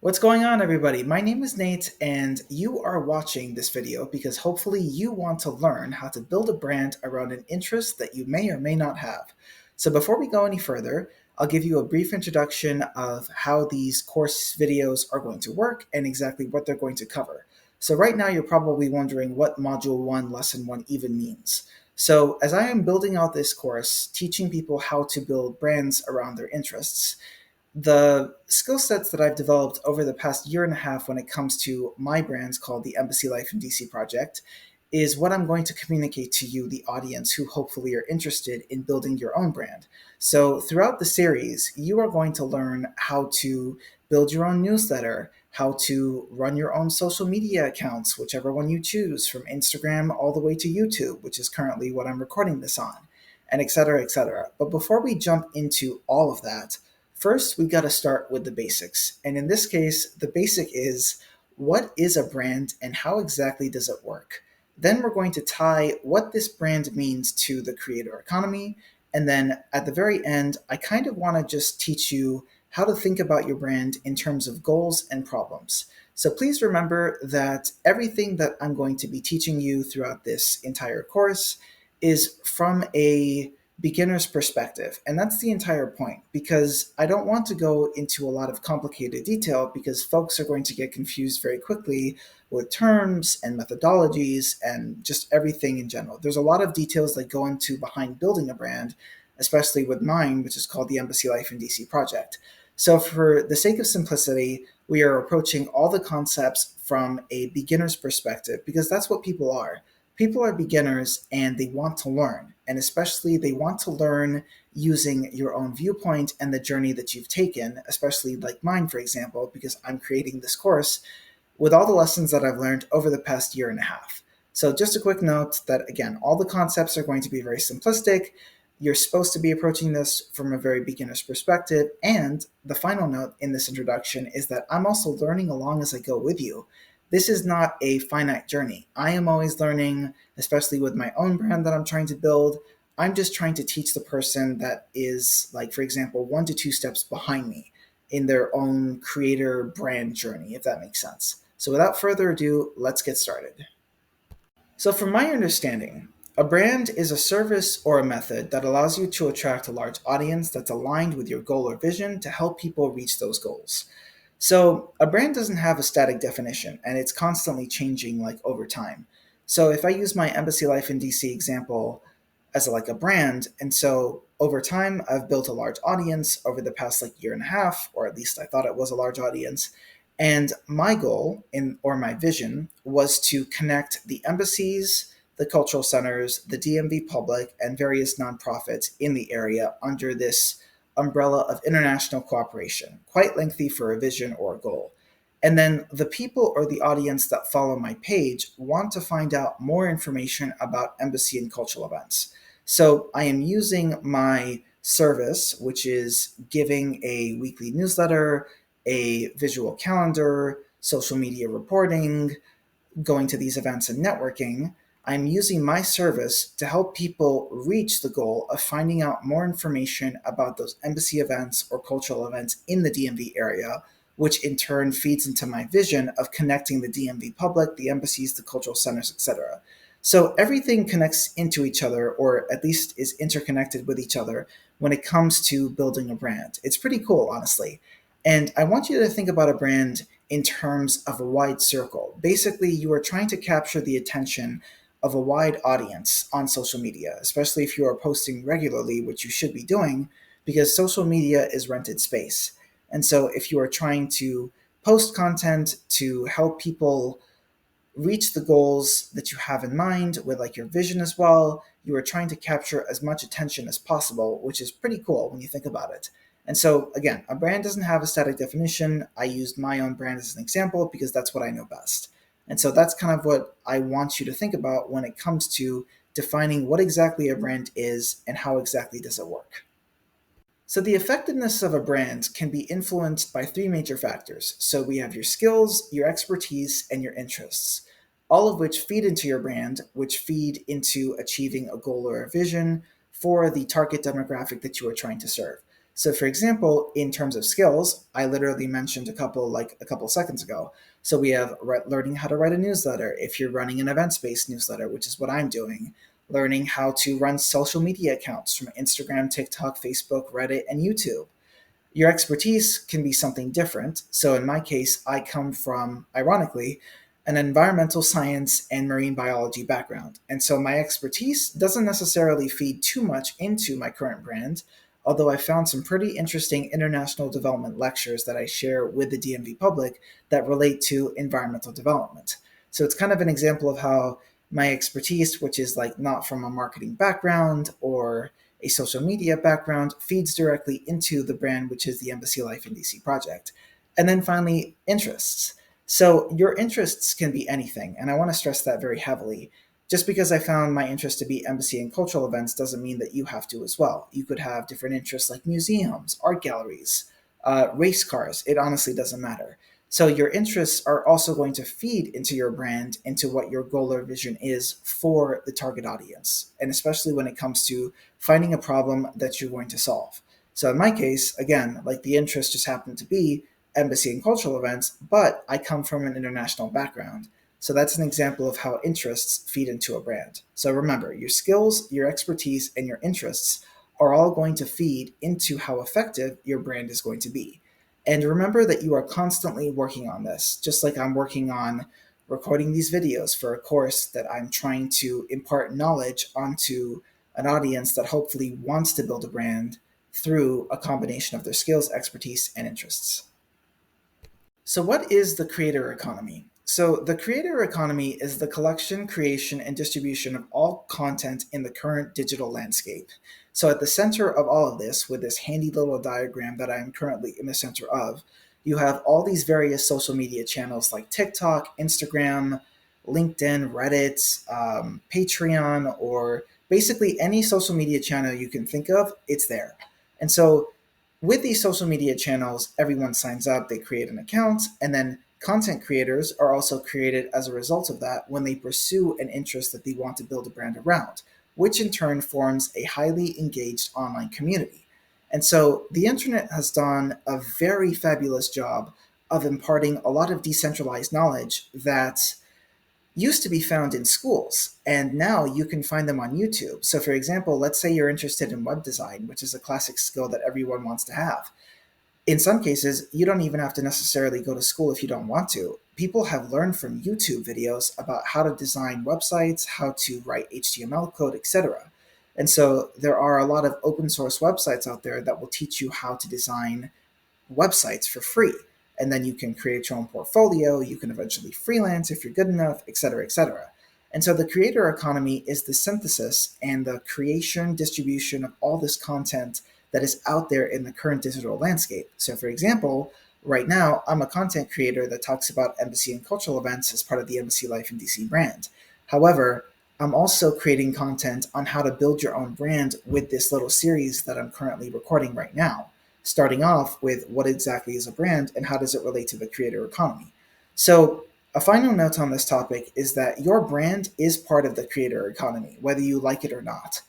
What's going on, everybody? My name is Nate, and you are watching this video because hopefully you want to learn how to build a brand around an interest that you may or may not have. So before we go any further, I'll give you a brief introduction of how these course videos are going to work and exactly what they're going to cover. So right now you're probably wondering what Module 1, Lesson 1 even means. So as I am building out this course, teaching people how to build brands around their interests, the skill sets that I've developed over the past year and a half when it comes to my brands called the Embassy Life in DC project is what I'm going to communicate to you, the audience, who hopefully are interested in building your own brand. So throughout the series, you are going to learn how to build your own newsletter, how to run your own social media accounts, whichever one you choose, from Instagram all the way to YouTube, which is currently what I'm recording this on, and et cetera, et cetera. But before we jump into all of that, first, we got to start with the basics. And in this case, the basic is what is a brand and how exactly does it work? Then we're going to tie what this brand means to the creator economy. And then at the very end, I kind of want to just teach you how to think about your brand in terms of goals and problems. So please remember that everything that I'm going to be teaching you throughout this entire course is from a beginner's perspective. And that's the entire point, because I don't want to go into a lot of complicated detail because folks are going to get confused very quickly with terms and methodologies and just everything in general. There's a lot of details that go into behind building a brand, especially with mine, which is called the Embassy Life in DC project. So for the sake of simplicity, we are approaching all the concepts from a beginner's perspective because that's what people are. People are beginners and they want to learn, and especially they want to learn using your own viewpoint and the journey that you've taken, especially like mine, for example, because I'm creating this course with all the lessons that I've learned over the past year and a half. So just a quick note that, again, all the concepts are going to be very simplistic. You're supposed to be approaching this from a very beginner's perspective. And the final note in this introduction is that I'm also learning along as I go with you. This is not a finite journey. I am always learning, especially with my own brand that I'm trying to build. I'm just trying to teach the person that is, like, for example, 1 to 2 steps behind me in their own creator brand journey, if that makes sense. So without further ado, let's get started. So from my understanding, a brand is a service or a method that allows you to attract a large audience that's aligned with your goal or vision to help people reach those goals. So a brand doesn't have a static definition, and it's constantly changing like over time. So if I use my Embassy Life in DC example as like a brand, and so over time I've built a large audience over the past like year and a half, or at least I thought it was a large audience. And my goal in or my vision was to connect the embassies, the cultural centers, the DMV public, and various nonprofits in the area under this umbrella of international cooperation, quite lengthy for a vision or a goal. And then the people or the audience that follow my page want to find out more information about embassy and cultural events. So I am using my service, which is giving a weekly newsletter, a visual calendar, social media reporting, going to these events and networking. I'm using my service to help people reach the goal of finding out more information about those embassy events or cultural events in the DMV area, which in turn feeds into my vision of connecting the DMV public, the embassies, the cultural centers, etc. So everything connects into each other, or at least is interconnected with each other when it comes to building a brand. It's pretty cool, honestly. And I want you to think about a brand in terms of a wide circle. Basically, you are trying to capture the attention of a wide audience on social media, especially if you are posting regularly, which you should be doing, because social media is rented space. And so if you are trying to post content to help people reach the goals that you have in mind with like your vision as well, you are trying to capture as much attention as possible, which is pretty cool when you think about it. And so again, a brand doesn't have a static definition. I used my own brand as an example because that's what I know best. And so that's kind of what I want you to think about when it comes to defining what exactly a brand is and how exactly does it work. So the effectiveness of a brand can be influenced by three major factors. So we have your skills, your expertise, and your interests, all of which feed into your brand, which feed into achieving a goal or a vision for the target demographic that you are trying to serve. So for example, in terms of skills, I literally mentioned a couple seconds ago. So we have learning how to write a newsletter if you're running an events-based newsletter, which is what I'm doing. Learning how to run social media accounts from Instagram, TikTok, Facebook, Reddit, and YouTube. Your expertise can be something different. So in my case, I come from, ironically, an environmental science and marine biology background. And so my expertise doesn't necessarily feed too much into my current brand, although I found some pretty interesting international development lectures that I share with the DMV public that relate to environmental development. So it's kind of an example of how my expertise, which is like not from a marketing background or a social media background, feeds directly into the brand, which is the Embassy Life in DC project. And then finally, interests. So your interests can be anything, and I want to stress that very heavily. Just because I found my interest to be embassy and cultural events doesn't mean that you have to as well. You could have different interests like museums, art galleries, race cars. It honestly doesn't matter. So your interests are also going to feed into your brand, into what your goal or vision is for the target audience, and especially when it comes to finding a problem that you're going to solve. So in my case, again, like the interest just happened to be embassy and cultural events, but I come from an international background. So that's an example of how interests feed into a brand. So remember, your skills, your expertise, and your interests are all going to feed into how effective your brand is going to be. And remember that you are constantly working on this, just like I'm working on recording these videos for a course that I'm trying to impart knowledge onto an audience that hopefully wants to build a brand through a combination of their skills, expertise, and interests. So, what is the creator economy? So, the creator economy is the collection, creation, and distribution of all content in the current digital landscape. So, at the center of all of this, with this handy little diagram that I am currently in the center of, you have all these various social media channels like TikTok, Instagram, LinkedIn, Reddit, Patreon, or basically any social media channel you can think of, it's there. And so, with these social media channels, everyone signs up, they create an account, and then content creators are also created as a result of that when they pursue an interest that they want to build a brand around, which in turn forms a highly engaged online community. And so the internet has done a very fabulous job of imparting a lot of decentralized knowledge that used to be found in schools, and now you can find them on YouTube. So, for example, let's say you're interested in web design, which is a classic skill that everyone wants to have. In some cases, you don't even have to necessarily go to school if you don't want to. People have learned from YouTube videos about how to design websites, how to write HTML code, etc. And so there are a lot of open source websites out there that will teach you how to design websites for free. And then you can create your own portfolio, you can eventually freelance if you're good enough, et cetera, et cetera. And so the creator economy is the synthesis and the creation, distribution of all this content that is out there in the current digital landscape. So, for example, right now, I'm a content creator that talks about embassy and cultural events as part of the Embassy Life in DC brand. However, I'm also creating content on how to build your own brand with this little series that I'm currently recording right now, starting off with what exactly is a brand and how does it relate to the creator economy. So, a final note on this topic is that your brand is part of the creator economy, whether you like it or not.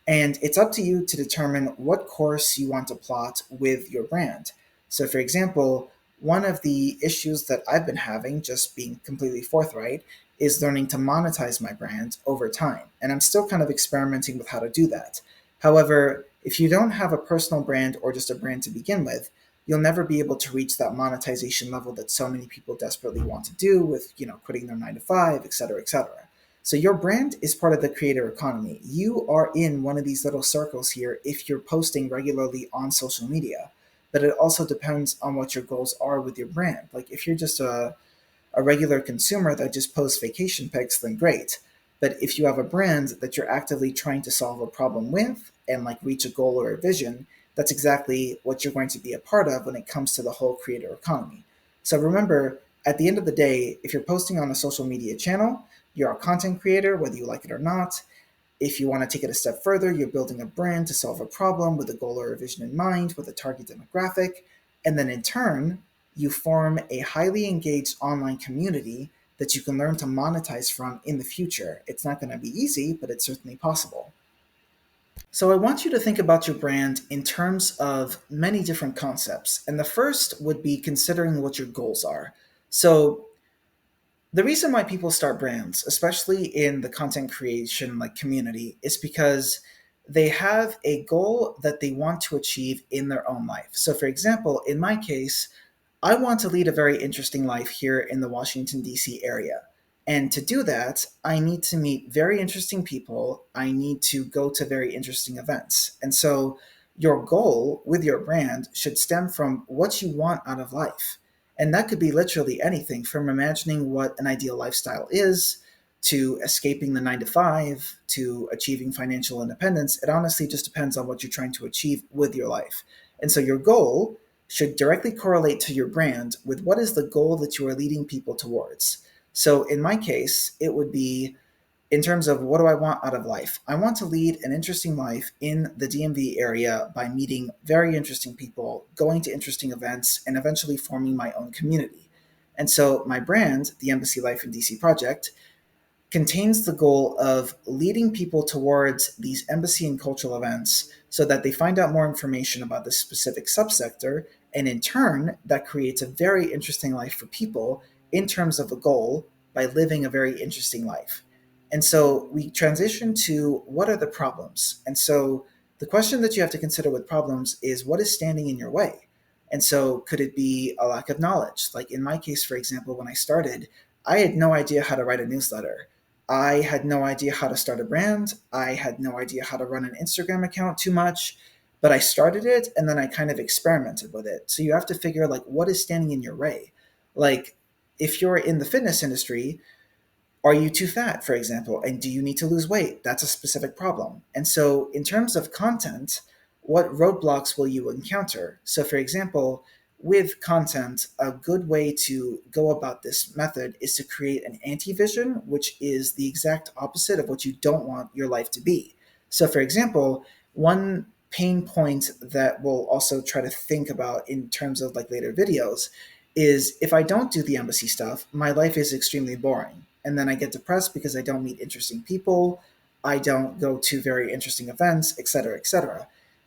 And it's up to you to determine what course you want to plot with your brand. So, for example, one of the issues that I've been having, just being completely forthright, is learning to monetize my brand over time. And I'm still kind of experimenting with how to do that. However, if you don't have a personal brand or just a brand to begin with, you'll never be able to reach that monetization level that so many people desperately want to do with, quitting their 9 to 5, et cetera, et cetera. So your brand is part of the creator economy. You are in one of these little circles here if you're posting regularly on social media. But it also depends on what your goals are with your brand. Like if you're just a regular consumer that just posts vacation pics, then great. But if you have a brand that you're actively trying to solve a problem with and like reach a goal or a vision, that's exactly what you're going to be a part of when it comes to the whole creator economy. So remember, at the end of the day, if you're posting on a social media channel, you're a content creator, whether you like it or not. If you want to take it a step further, you're building a brand to solve a problem with a goal or a vision in mind with a target demographic. And then in turn, you form a highly engaged online community that you can learn to monetize from in the future. It's not going to be easy, but it's certainly possible. So I want you to think about your brand in terms of many different concepts. And the first would be considering what your goals are. So the reason why people start brands, especially in the content creation like community, is because they have a goal that they want to achieve in their own life. So for example, in my case, I want to lead a very interesting life here in the Washington, D.C. area. And to do that, I need to meet very interesting people. I need to go to very interesting events. And so, your goal with your brand should stem from what you want out of life. And that could be literally anything from imagining what an ideal lifestyle is to escaping the 9 to 5 to achieving financial independence. It honestly just depends on what you're trying to achieve with your life. And so, your goal should directly correlate to your brand with what is the goal that you are leading people towards. So in my case, it would be in terms of what do I want out of life? I want to lead an interesting life in the DMV area by meeting very interesting people, going to interesting events, and eventually forming my own community. And so my brand, the Embassy Life in DC Project, contains the goal of leading people towards these embassy and cultural events so that they find out more information about this specific subsector. And in turn, that creates a very interesting life for people in terms of a goal by living a very interesting life. And so we transition to what are the problems? And so the question that you have to consider with problems is what is standing in your way? And so could it be a lack of knowledge? Like in my case, for example, when I started, I had no idea how to write a newsletter. I had no idea how to start a brand. I had no idea how to run an Instagram account too much, but I started it and then I kind of experimented with it. So you have to figure like what is standing in your way. Like if you're in the fitness industry, are you too fat, for example? And do you need to lose weight? That's a specific problem. And so, in terms of content, what roadblocks will you encounter? So, for example, with content, a good way to go about this method is to create an anti vision, which is the exact opposite of what you don't want your life to be. So, for example, one pain point that we'll also try to think about in terms of like later videos is if I don't do the embassy stuff, my life is extremely boring. And then I get depressed because I don't meet interesting people, I don't go to very interesting events, et cetera, et cetera.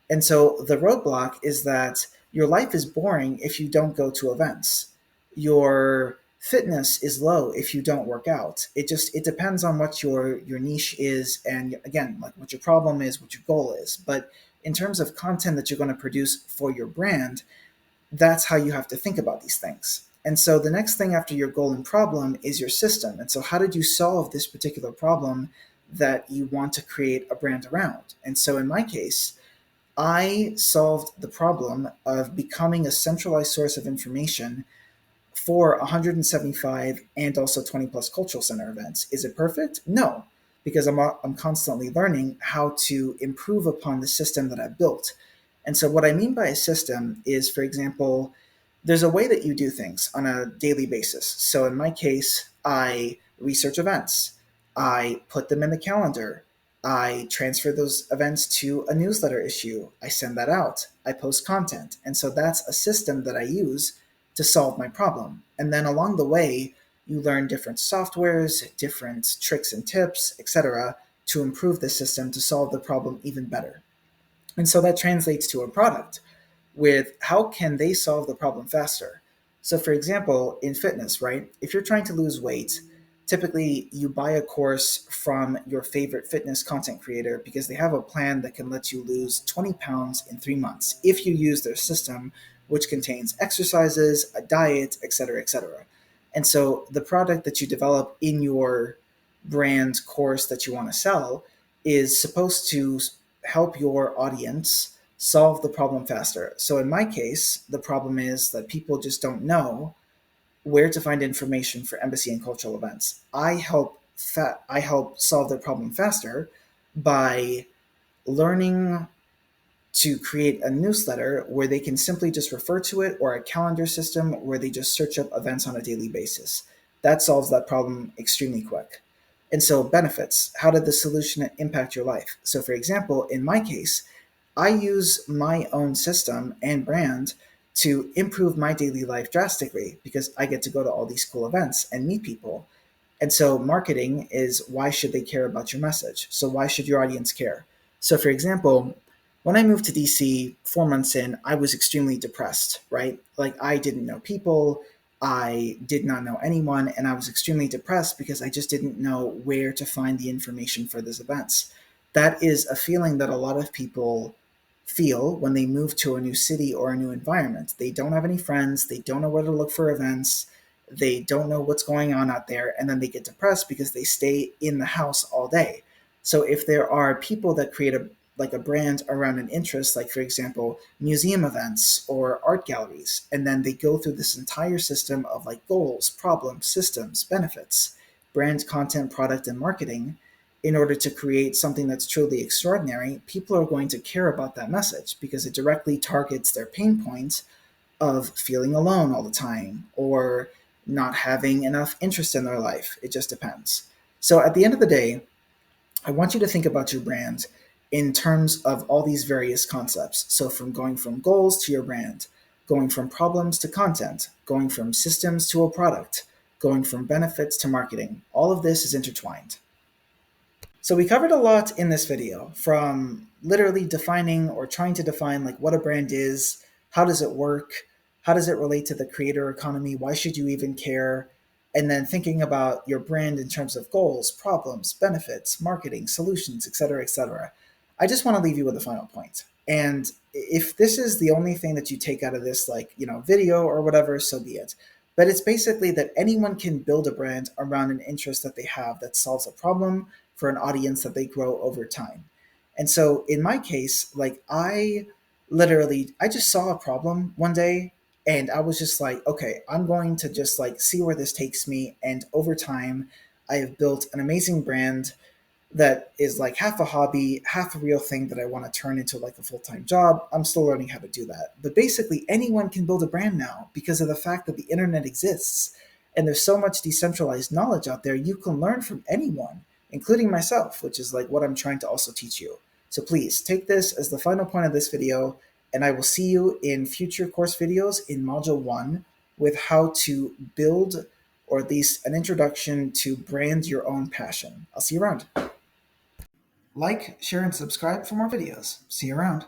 And so the roadblock is that your life is boring if you don't go to events. Your fitness is low if you don't work out. It depends on what your niche is and again, like what your problem is, what your goal is. But in terms of content that you're going to produce for your brand, that's how you have to think about these things. And so the next thing after your goal and problem is your system. And so how did you solve this particular problem that you want to create a brand around? And so in my case, I solved the problem of becoming a centralized source of information for 175 and also 20 plus cultural center events. Is it perfect? No, because I'm constantly learning how to improve upon the system that I built. And so, what I mean by a system is, for example, there's a way that you do things on a daily basis. So, in my case, I research events, I put them in the calendar, I transfer those events to a newsletter issue, I send that out, I post content. And so, that's a system that I use to solve my problem. And then along the way, you learn different softwares, different tricks and tips, etc., to improve the system to solve the problem even better. And so that translates to a product with how can they solve the problem faster? So, for example, in fitness, right? If you're trying to lose weight, typically you buy a course from your favorite fitness content creator because they have a plan that can let you lose 20 pounds in 3 months if you use their system, which contains exercises, a diet, etc., etc. And so the product that you develop in your brand course that you want to sell is supposed to help your audience solve the problem faster. So in my case, the problem is that people just don't know where to find information for embassy and cultural events. I help solve their problem faster by learning to create a newsletter where they can simply just refer to it or a calendar system where they just search up events on a daily basis. That solves that problem extremely quick. And so, benefits. How did the solution impact your life? So, for example, in my case, I use my own system and brand to improve my daily life drastically because I get to go to all these cool events and meet people. And so, marketing is why should they care about your message? So, why should your audience care? So, for example, when I moved to DC 4 months in, I was extremely depressed, right? Like, I didn't know people, I did not know anyone, and I was extremely depressed because I just didn't know where to find the information for these events. That is a feeling that a lot of people feel when they move to a new city or a new environment. They don't have any friends, they don't know where to look for events, they don't know what's going on out there, and then they get depressed because they stay in the house all day. So if there are people that create a brand around an interest, like for example, museum events or art galleries, and then they go through this entire system of like goals, problems, systems, benefits, brand content, product, and marketing, in order to create something that's truly extraordinary, people are going to care about that message because it directly targets their pain points of feeling alone all the time or not having enough interest in their life. It just depends. So at the end of the day, I want you to think about your brand in terms of all these various concepts. So, from going from goals to your brand, going from problems to content, going from systems to a product, going from benefits to marketing, all of this is intertwined. So we covered a lot in this video, from literally defining or trying to define like what a brand is, how does it work, how does it relate to the creator economy, why should you even care, and then thinking about your brand in terms of goals, problems, benefits, marketing, solutions, etc., etc. I just want to leave you with a final point. And if this is the only thing that you take out of this like, video or whatever, so be it. But it's basically that anyone can build a brand around an interest that they have that solves a problem for an audience that they grow over time. And so in my case, like I just saw a problem one day and I was just like, okay, I'm going to just like see where this takes me. And over time, I have built an amazing brand that is like half a hobby, half a real thing that I want to turn into like a full time job. I'm still learning how to do that. But basically, anyone can build a brand now because of the fact that the internet exists and there's so much decentralized knowledge out there. You can learn from anyone, including myself, which is like what I'm trying to also teach you. So please take this as the final point of this video, and I will see you in future course videos in Module 1 with how to build or at least an introduction to brand your own passion. I'll see you around. Like, share, and subscribe for more videos. See you around.